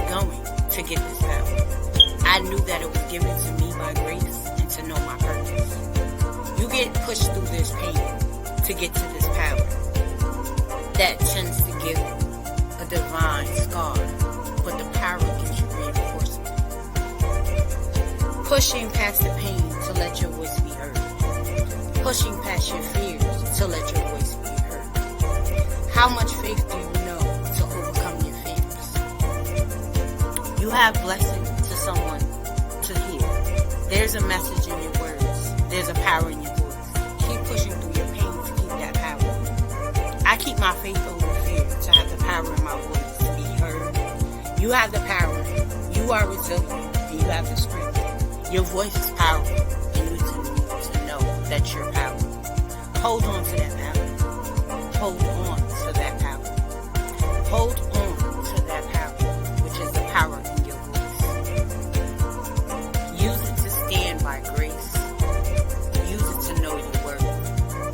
going to get this power. I knew that it was given to me by grace and to know my purpose. You get pushed through this pain to get to this power that tends to give a divine scar, but the power gives you reinforcement. Pushing past the pain to let your voice be heard. Pushing past your fears to let your voice be heard. How much faith do you know to overcome your fears? You have blessing to someone to hear. There's a message in your words. There's a power in your voice. Keep pushing through your pain to keep that power. I keep my faith over fear to have the power in my voice to be heard. You have the power. You are resilient and you have the strength. Your voice is powerful and you need to know that you're powerful. Hold on to that power. Hold on to that power. Hold on to that power, which is the power in your voice. Use it to stand by grace. Use it to know your worth.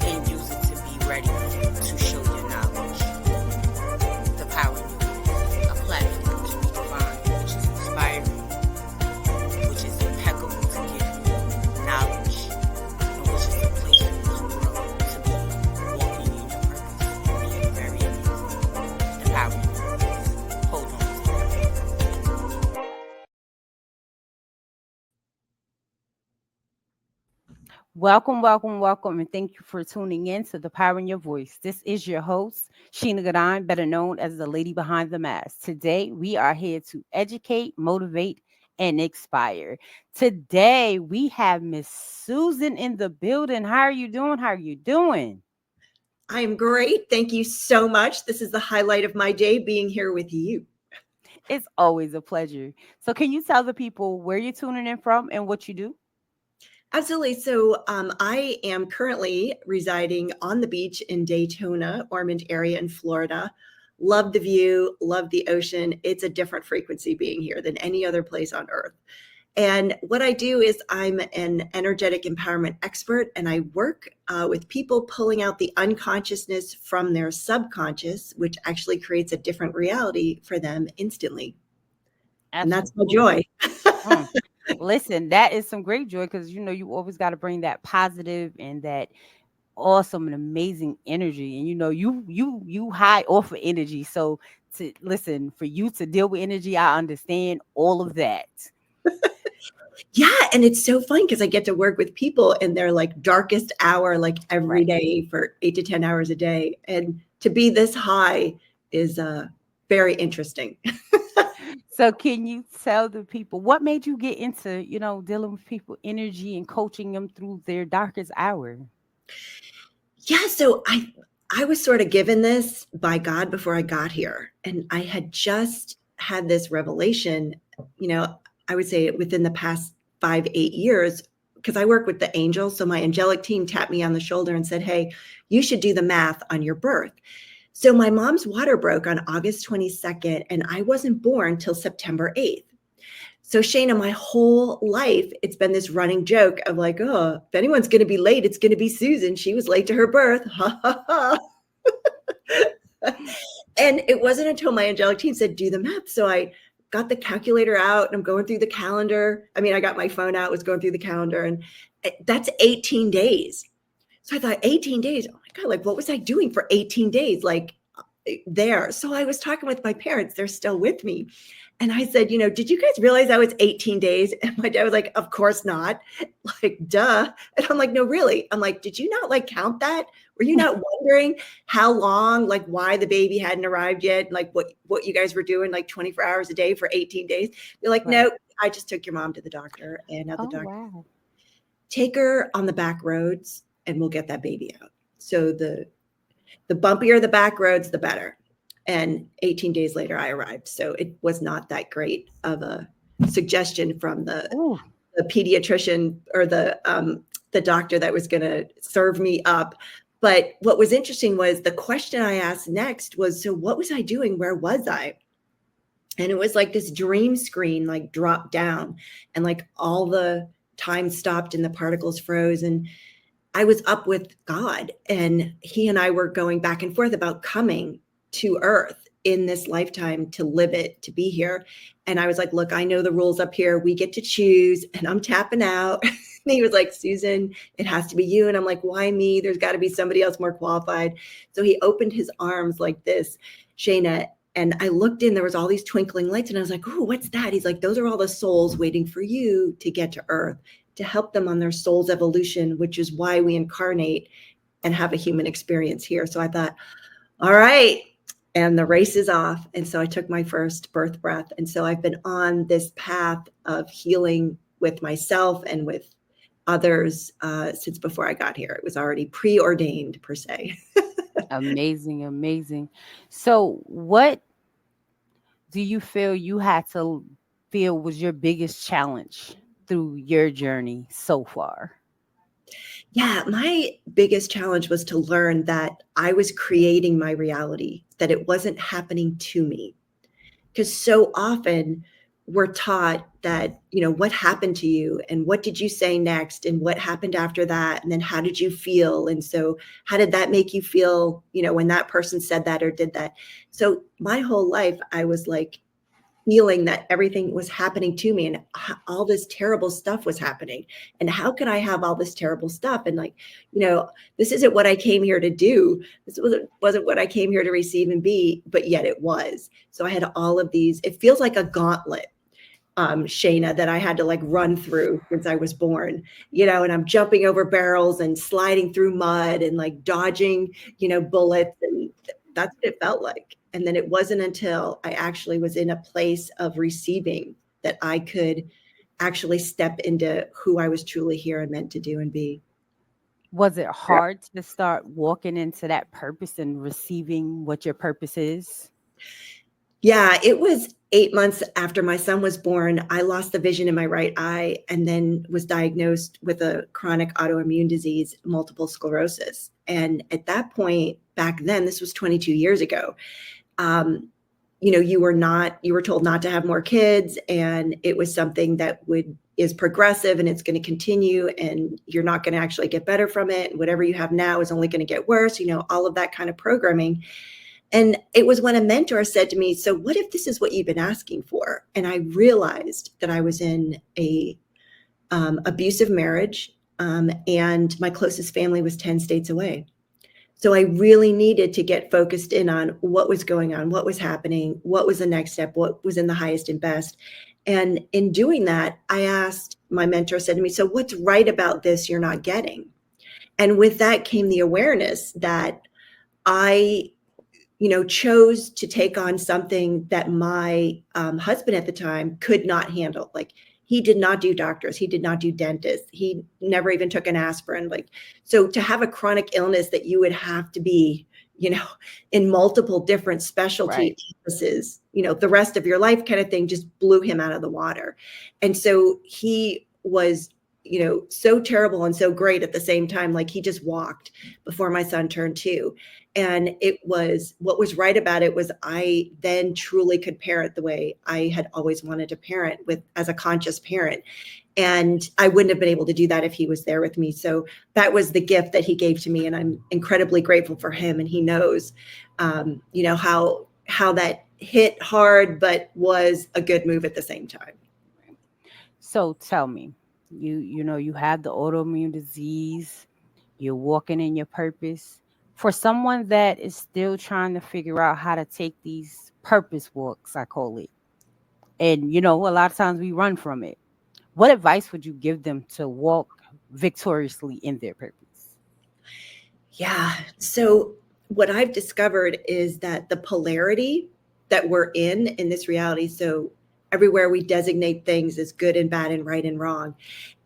And use it to be ready to show your knowledge. The power in your voice. A platform to be defined, which is inspiring, which is impeccable to give you knowledge, and which is a place for you to grow, to be walking in your purpose, and being very amazing. The power in your voice. Hold on to that. Welcome, welcome, welcome, and thank you for tuning in to The Power in Your Voice. This is your host, Sheena Gadon, better known as the lady behind the mask. Today, we are here to educate, motivate, and inspire. Today, we have Miss Susan in the building. How are you doing? How are you doing? I'm great. Thank you so much. This is the highlight of my day, being here with you. It's always a pleasure. So, can you tell the people where you're tuning in from and what you do? Absolutely. So I am currently residing on the beach in Daytona, Ormond area in Florida. Love the view, love the ocean. It's a different frequency being here than any other place on earth. And what I do is I'm an energetic empowerment expert, and I work with people pulling out the unconsciousness from their subconscious, which actually creates a different reality for them instantly. And that's my joy. Mm. Listen, that is some great joy because you always got to bring that positive and that awesome and amazing energy. And you high off of energy. So to listen, for you to deal with energy, I understand all of that. Yeah, and it's so fun because I get to work with people in their like darkest hour, like every Right. day for 8 to 10 hours a day. And to be this high is very interesting. So can you tell the people what made you get into, dealing with people energy and coaching them through their darkest hour? Yeah, so I was sort of given this by God before I got here. And I had just had this revelation, I would say within the past 5, 8 years, because I work with the angels. So my angelic team tapped me on the shoulder and said, hey, you should do the math on your birth. So my mom's water broke on August 22nd, and I wasn't born till September 8th. So Shayna, my whole life, it's been this running joke of like, oh, if anyone's going to be late, it's going to be Susan. She was late to her birth. Ha, ha, ha. And it wasn't until my angelic team said, do the math. So I got the calculator out and I'm going through the calendar. I mean, I got my phone out, was going through the calendar, and that's 18 days. So I thought 18 days, oh my God, like what was I doing for 18 days? Like there. So I was talking with my parents, they're still with me. And I said, did you guys realize that was 18 days? And my dad was like, of course not. Like, duh. And I'm like, no, really? I'm like, did you not like count that? Were you not wondering how long, like why the baby hadn't arrived yet? Like what you guys were doing like 24 hours a day for 18 days? You're like, Right. no, I just took your mom to the doctor, and now the doctor, Wow. take her on the back roads and we'll get that baby out. So the bumpier the back roads, the better. And 18 days later, I arrived. So it was not that great of a suggestion from the pediatrician or the doctor that was going to serve me up. But what was interesting was the question I asked next was, so what was I doing? Where was I? And it was like this dream screen, like dropped down, and like all the time stopped and the particles froze. And I was up with God, and he and I were going back and forth about coming to Earth in this lifetime to live it, to be here. And I was like, look, I know the rules up here. We get to choose, and I'm tapping out. And he was like, Susan, it has to be you. And I'm like, why me? There's got to be somebody else more qualified. So he opened his arms like this, Shayna. And I looked in, there was all these twinkling lights, and I was like, oh, what's that? He's like, those are all the souls waiting for you to get to Earth, to help them on their soul's evolution, which is why we incarnate and have a human experience here. So I thought, all right. And the race is off. And so I took my first birth breath. And so I've been on this path of healing with myself and with others since before I got here. It was already preordained, per se. Amazing, amazing. So, what do you feel you had to feel was your biggest challenge through your journey so far? Yeah, my biggest challenge was to learn that I was creating my reality, that it wasn't happening to me. Because so often we're taught that, what happened to you and what did you say next and what happened after that? And then how did you feel? And so how did that make you feel, when that person said that or did that? So my whole life, I was like, feeling that everything was happening to me and all this terrible stuff was happening. And how could I have all this terrible stuff? And like, this isn't what I came here to do. This wasn't what I came here to receive and be, but yet it was. So I had all of these, it feels like a gauntlet, Shayna, that I had to like run through since I was born, and I'm jumping over barrels and sliding through mud and like dodging, bullets. And that's what it felt like. And then it wasn't until I actually was in a place of receiving that I could actually step into who I was truly here and meant to do and be. Was it hard to start walking into that purpose and receiving what your purpose is? Yeah, it was 8 months after my son was born. I lost the vision in my right eye and then was diagnosed with a chronic autoimmune disease, multiple sclerosis. And at that point, back then, this was 22 years ago, you were told not to have more kids, and it was something that is progressive and it's going to continue and you're not going to actually get better from it. And whatever you have now is only going to get worse, all of that kind of programming. And it was when a mentor said to me, so what if this is what you've been asking for? And I realized that I was in a abusive marriage, and my closest family was 10 states away. So I really needed to get focused in on what was going on, what was happening, what was the next step, what was in the highest and best. And in doing that, I asked, my mentor said to me, so what's right about this you're not getting? And with that came the awareness that I chose to take on something that my husband at the time could not handle. Like, he did not do doctors. He did not do dentists. He never even took an aspirin. So to have a chronic illness that you would have to be, in multiple different specialty offices, the rest of your life kind of thing, just blew him out of the water. And so he was, so terrible and so great at the same time. Like, he just walked before my son turned 2. And what was right about it was I then truly could parent the way I had always wanted to parent, as a conscious parent. And I wouldn't have been able to do that if he was there with me. So that was the gift that he gave to me. And I'm incredibly grateful for him. And he knows, how that hit hard, but was a good move at the same time. So tell me, you have the autoimmune disease, you're walking in your purpose. For someone that is still trying to figure out how to take these purpose walks, I call it, and a lot of times we run from it. What advice would you give them to walk victoriously in their purpose? Yeah. So what I've discovered is that the polarity that we're in this reality, so everywhere we designate things as good and bad and right and wrong,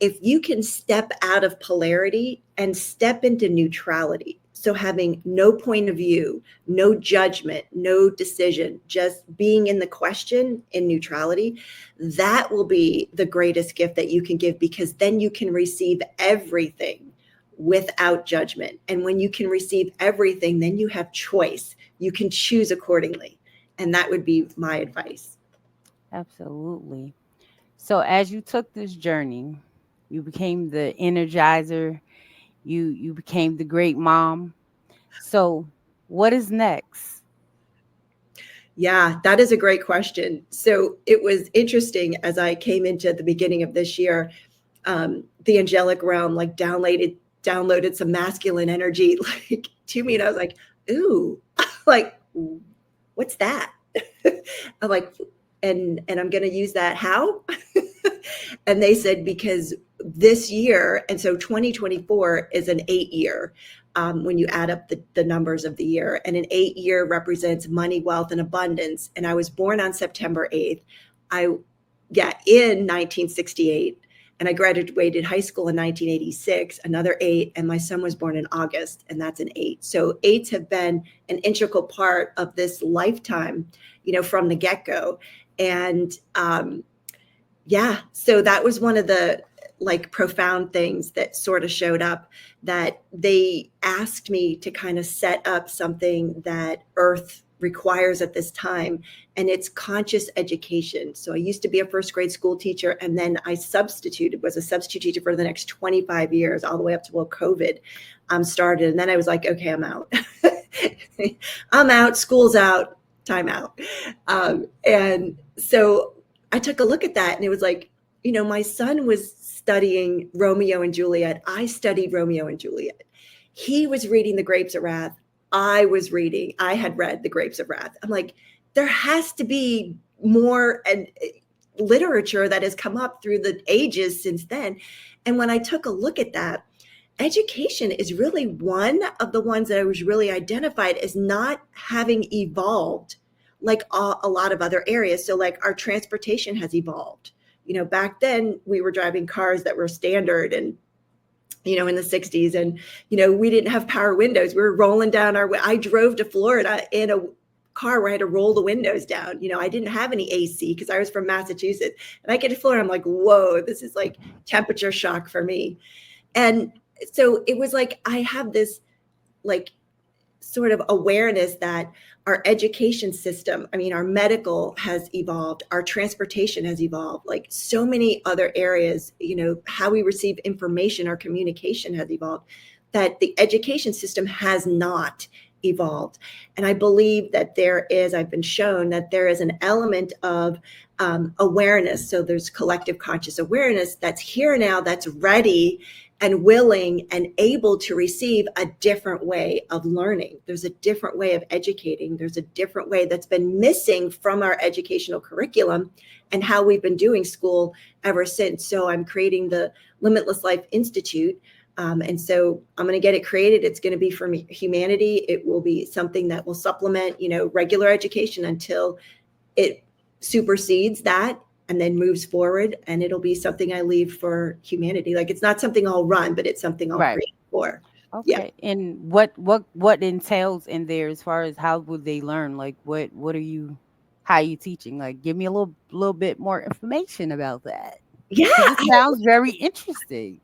if you can step out of polarity and step into neutrality, so having no point of view, no judgment, no decision, just being in the question in neutrality, that will be the greatest gift that you can give, because then you can receive everything without judgment. And when you can receive everything, then you have choice. You can choose accordingly. And that would be my advice. Absolutely. So as you took this journey, you became the energizer, you became the great mom. So what is next? Yeah, that is a great question. So it was interesting as I came into the beginning of this year, the angelic realm like downloaded some masculine energy like to me, and I was like, ooh, like what's that? I'm like, and I'm going to use that how? And they said because this year, and so 2024 is an 8-year. When you add up the numbers of the year, and an 8-year represents money, wealth, and abundance. And I was born on September 8th. In 1968, and I graduated high school in 1986, another 8, and my son was born in August, and that's an 8. So 8s have been an integral part of this lifetime, from the get-go. And so that was one of the like profound things that sort of showed up, that they asked me to kind of set up something that Earth requires at this time, and it's conscious education. So I used to be a first grade school teacher, and then I was a substitute teacher for the next 25 years, all the way up to COVID started. And then I was like, okay, I'm out. I'm out, school's out, time out. And so I took a look at that, and it was like, my son was studying Romeo and Juliet. I studied Romeo and Juliet. He was reading The Grapes of Wrath. I had read The Grapes of Wrath. I'm like, there has to be more literature that has come up through the ages since then. And when I took a look at that, education is really one of the ones that I was really identified as not having evolved like a lot of other areas. So like our transportation has evolved. Back then we were driving cars that were standard and, in the 60s, and, we didn't have power windows. We were rolling down I drove to Florida in a car where I had to roll the windows down. I didn't have any AC because I was from Massachusetts, and I get to Florida. I'm like, whoa, this is like temperature shock for me. And so it was like, I have this like sort of awareness that our education system, our medical has evolved, our transportation has evolved, like so many other areas, how we receive information, our communication has evolved, that the education system has not evolved. And I believe that I've been shown that there is an element of awareness. So there's collective conscious awareness that's here now, that's ready and willing and able to receive a different way of learning. There's a different way of educating. There's a different way that's been missing from our educational curriculum and how we've been doing school ever since. So I'm creating the Limitless Life Institute. And so I'm going to get it created. It's going to be for humanity. It will be something that will supplement, regular education until it supersedes that and then moves forward, and it'll be something I leave for humanity. Like, it's not something I'll run, but it's something I'll create for. Okay. Yeah. And what entails in there as far as how would they learn? Like, how are you teaching? Like, give me a little bit more information about that. Yeah. It sounds very interesting.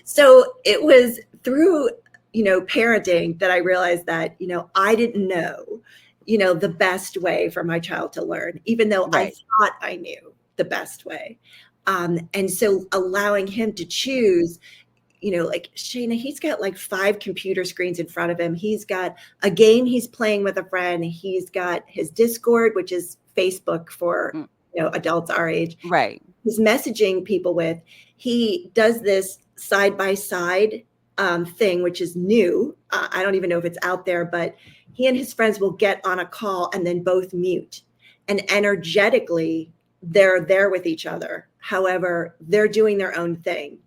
So it was through, parenting that I realized that, I didn't know, the best way for my child to learn, even though I thought I knew the best way. And so allowing him to choose, like Shayna, he's got like 5 computer screens in front of him. He's got a game he's playing with a friend. He's got his Discord, which is Facebook for, adults our age. Right. He's messaging people with. He does this side-by-side thing, which is new. I don't even know if it's out there, but he and his friends will get on a call and then both mute. And energetically, they're there with each other. However, they're doing their own thing.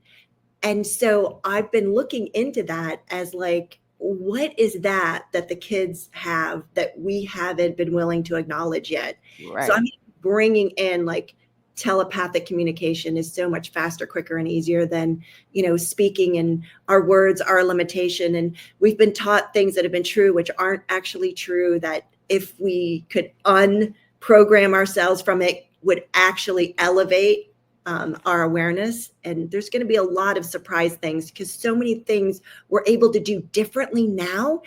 And so I've been looking into that as like, what is that the kids have that we haven't been willing to acknowledge yet? Right. So I'm bringing in like telepathic communication is so much faster, quicker, and easier than, speaking, and our words are a limitation. And we've been taught things that have been true, which aren't actually true, that if we could unprogram ourselves from it, would actually elevate our awareness. And there's going to be a lot of surprise things, because so many things we're able to do differently now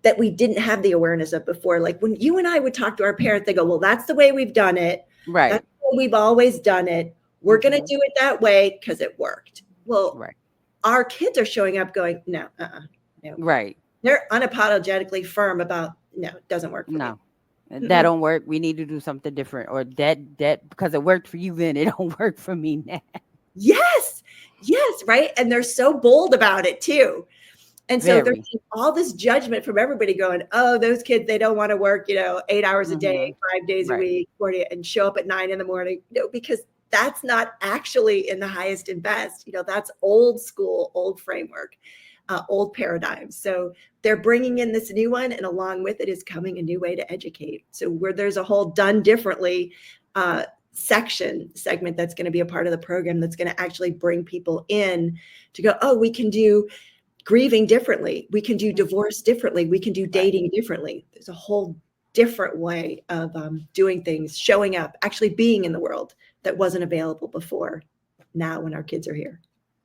that we didn't have the awareness of before. Like when you and I would talk to our parents, they go, well, that's the way we've done it. Right. That's the way we've always done it. We're going to do it that way because it worked. Well, our kids are showing up going, no. Right. They're unapologetically firm about, no, it doesn't work for me. That don't work. We need to do something different, or that because it worked for you then, it don't work for me now. Yes. Yes. Right. And they're so bold about it too. And so there's Very. all this judgment from everybody going, oh, those kids, they don't want to work, 8 hours a day, Hmm. 5 days a Right. week, 40, and show up at 9 in the morning. No, because that's not actually in the highest and best. That's old school, old framework, old paradigms. So they're bringing in this new one, and along with it is coming a new way to educate. So where there's a whole done differently segment that's going to be a part of the program that's going to actually bring people in to go, oh, we can do grieving differently. We can do divorce differently. We can do Right. dating differently. There's a whole different way of doing things, showing up, actually being in the world that wasn't available before now when our kids are here.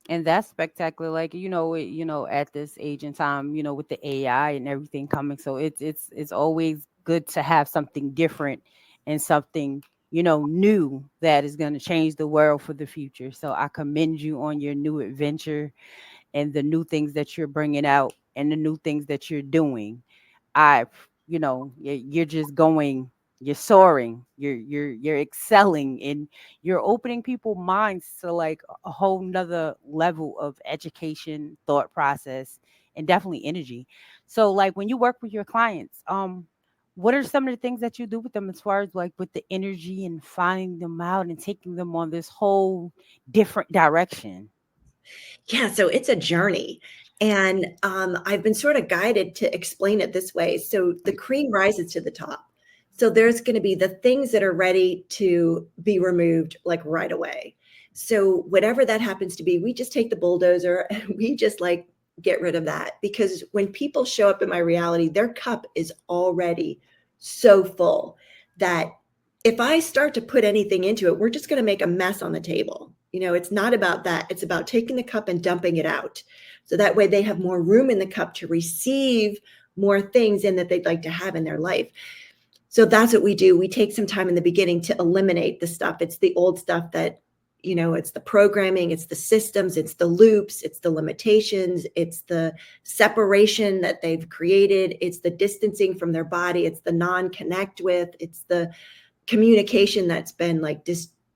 And that's spectacular. Like, at this age and time, with the AI and everything coming. So it's always good to have something different and something, new that is going to change the world for the future. So I commend you on your new adventure and the new things that you're bringing out and the new things that you're doing. I, you're just going, you're soaring, you're excelling, and you're opening people's minds to like a whole nother level of education, thought process, and definitely energy. So, like when you work with your clients, what are some of the things that you do with them as far as like with the energy and finding them out and taking them on this whole different direction? Yeah, so it's a journey. And I've been sort of guided to explain it this way. So the cream rises to the top. So there's going to be the things that are ready to be removed like right away. So whatever that happens to be, we just take the bulldozer and we just like get rid of that. Because when people show up in my reality, their cup is already so full that if I start to put anything into it, we're just going to make a mess on the table. It's not about that. It's about taking the cup and dumping it out. So that way they have more room in the cup to receive more things in that they'd like to have in their life. So that's what we do. We take some time in the beginning to eliminate the stuff. It's the old stuff that, it's the programming, it's the systems, it's the loops, it's the limitations, it's the separation that they've created, it's the distancing from their body, it's the non-connect with, it's the communication that's been like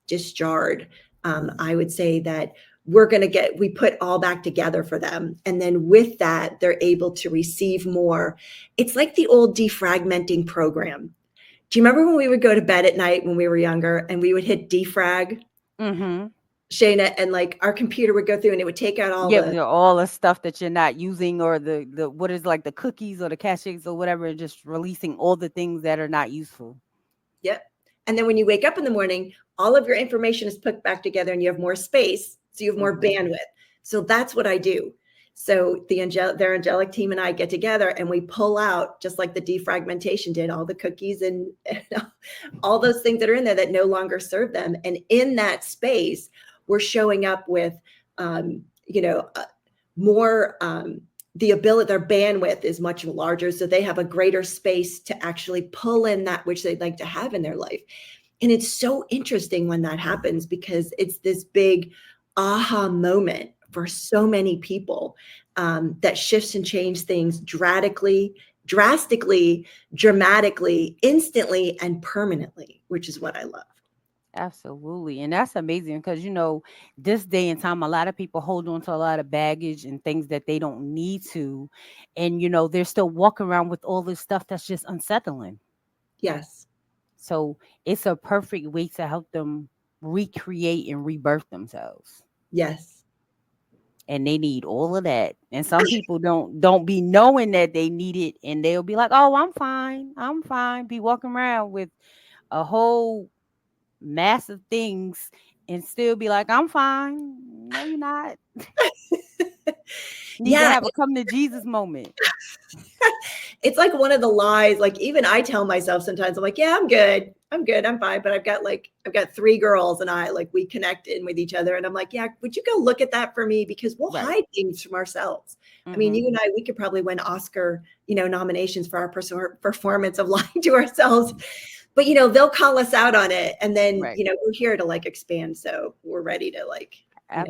disjarred. I would say that we put all back together for them. And then with that, they're able to receive more. It's like the old defragmenting program. Do you remember when we would go to bed at night when we were younger and we would hit defrag, Mm-hmm. Shayna, and like our computer would go through and it would take out all Yeah, the, all the stuff that you're not using, or the what is like the cookies or the caches or whatever, and just releasing all the things that are not useful. yep. And then when you wake up in the morning, all of your information is put back together and you have more space. So you have more Hmm. bandwidth. So that's what I do. So their angelic team and I get together and we pull out, just like the defragmentation did, all the cookies and all those things that are in there that no longer serve them. And in that space, we're showing up with, more, the ability, their bandwidth is much larger. So they have a greater space to actually pull in that which they'd like to have in their life. And it's so interesting when that happens because it's this big aha moment for so many people, that shifts and changes things drastically, dramatically, instantly, and permanently, which is what I love. Absolutely. And that's amazing because, this day and time, a lot of people hold on to a lot of baggage and things that they don't need to. And, they're still walking around with all this stuff that's just unsettling. Yes. So it's a perfect way to help them recreate and rebirth themselves. Yes. And they need all of that. And some people don't be knowing that they need it, and they'll be like, "Oh, I'm fine. I'm fine." Be walking around with a whole mass of things and still be like, "I'm fine." No, you're not. Need to Yeah. have a come to Jesus moment. It's like one of the lies. Like even I tell myself sometimes, I'm like, yeah, I'm good. I'm good. I'm fine. But I've got three girls and we connect in with each other. And I'm like, yeah, would you go look at that for me? Because we'll Right. hide things from ourselves. I mean, Hmm. you and I, we could probably win Oscar, nominations for our performance of lying to ourselves. But, they'll call us out on it. And then, Right. we're here to like expand. So we're ready to like,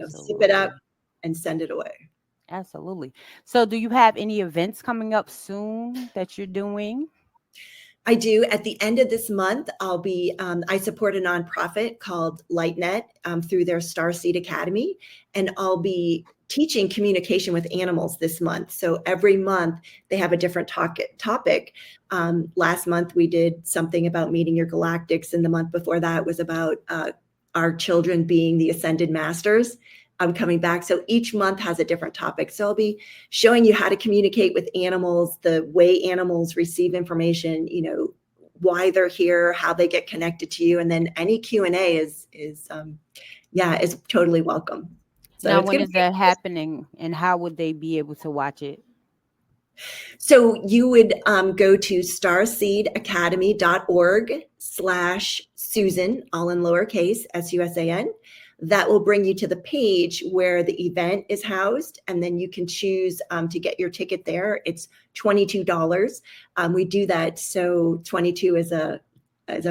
zip it up Absolutely. and send it away. Absolutely. So do you have any events coming up soon that you're doing? I do. At the end of this month, I'll be, I support a nonprofit called LightNet through their Starseed Academy, and I'll be teaching communication with animals this month. So every month they have a different topic. Last month we did something about meeting your galactics, and the month before that was about our children being the ascended masters. I'm coming back. So each month has a different topic. So I'll be showing you how to communicate with animals, the way animals receive information, you know, why they're here, how they get connected to you. And then any Q&A is totally welcome. So now, when is that happening, and how would they be able to watch it? So you would go to starseedacademy.org/Susan, all in lowercase, SUSAN. That will bring you to the page where the event is housed, and then you can choose to get your ticket there. It's $22. We do that, so 22 is a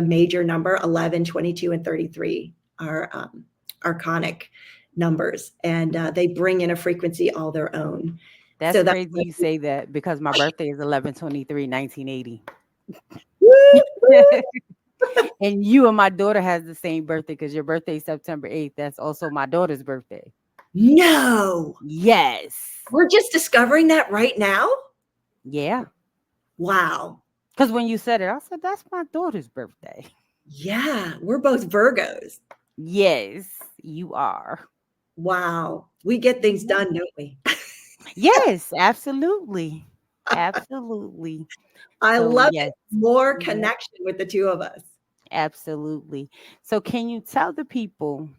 major number. 11, 22, and 33 are archonic numbers, and they bring in a frequency all their own. That's crazy you say that, because my birthday is 11/23/1980. And you and my daughter has the same birthday, because your birthday is September 8th. That's also my daughter's birthday. No. Yes. We're just discovering that right now? Yeah. Wow. Because when you said it, I said, that's my daughter's birthday. Yeah, we're both Virgos. Yes, you are. Wow. We get things done, don't we? Yes, absolutely. Absolutely. I So, love yes. it. More connection with the two of us. Absolutely. So can you tell the people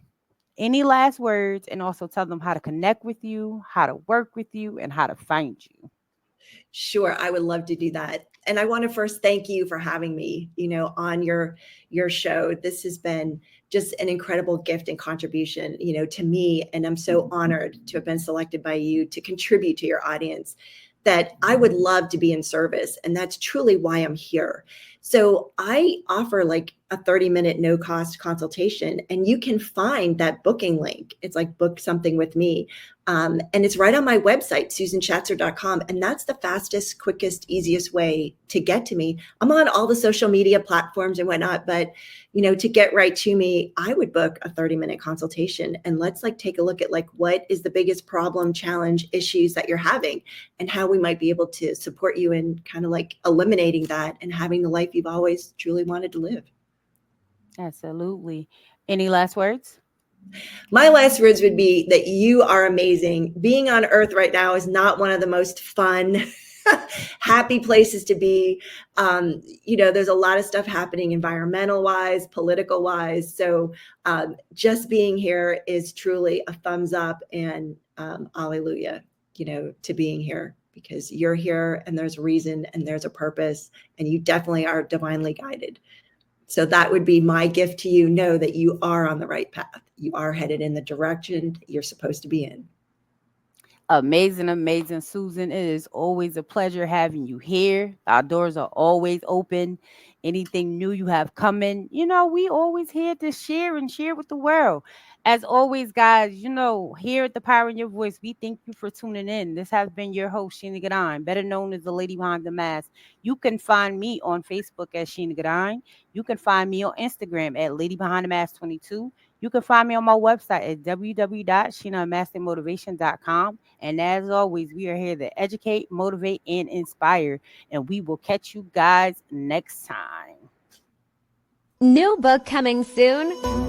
any last words, and also tell them how to connect with you, how to work with you, and how to find you? Sure, I would love to do that. And I want to first thank you for having me, you know, on your show. This has been just an incredible gift and contribution, you know, to me. And I'm so honored to have been selected by you to contribute to your audience, that I would love to be in service. And that's truly why I'm here. So I offer like a 30-minute no cost consultation, and you can find that booking link. It's like book something with me. And it's right on my website, susanshatzer.com. And that's the fastest, quickest, easiest way to get to me. I'm on all the social media platforms and whatnot, but you know, to get right to me, I would book a 30-minute consultation, and let's like take a look at like what is the biggest problem, challenge, issues that you're having, and how we might be able to support you in kind of like eliminating that and having the life you've always truly wanted to live. Absolutely. Any last words? My last words would be that you are amazing. Being on Earth right now is not one of the most fun, happy places to be. You know, there's a lot of stuff happening environmental wise, political wise. So just being here is truly a thumbs up, and hallelujah, you know, to being here, because you're here and there's a reason and there's a purpose, and you definitely are divinely guided. So that would be my gift to you. Know that you are on the right path. You are headed in the direction you're supposed to be in. Amazing, amazing, Susan. It is always a pleasure having you here. Our doors are always open. Anything new you have coming, you know, we always here to share and share with the world. As always, guys, you know, here at The Power in Your Voice, we thank you for tuning in. This has been your host, Sheena Gadine, better known as the lady behind the mask. You can find me on Facebook as Sheena Gadine. You can find me on Instagram at Lady Behind the Mask 22. You can find me on my website at www.sheenamastermotivation.com. And as always, we are here to educate, motivate, and inspire. And we will catch you guys next time. New book coming soon.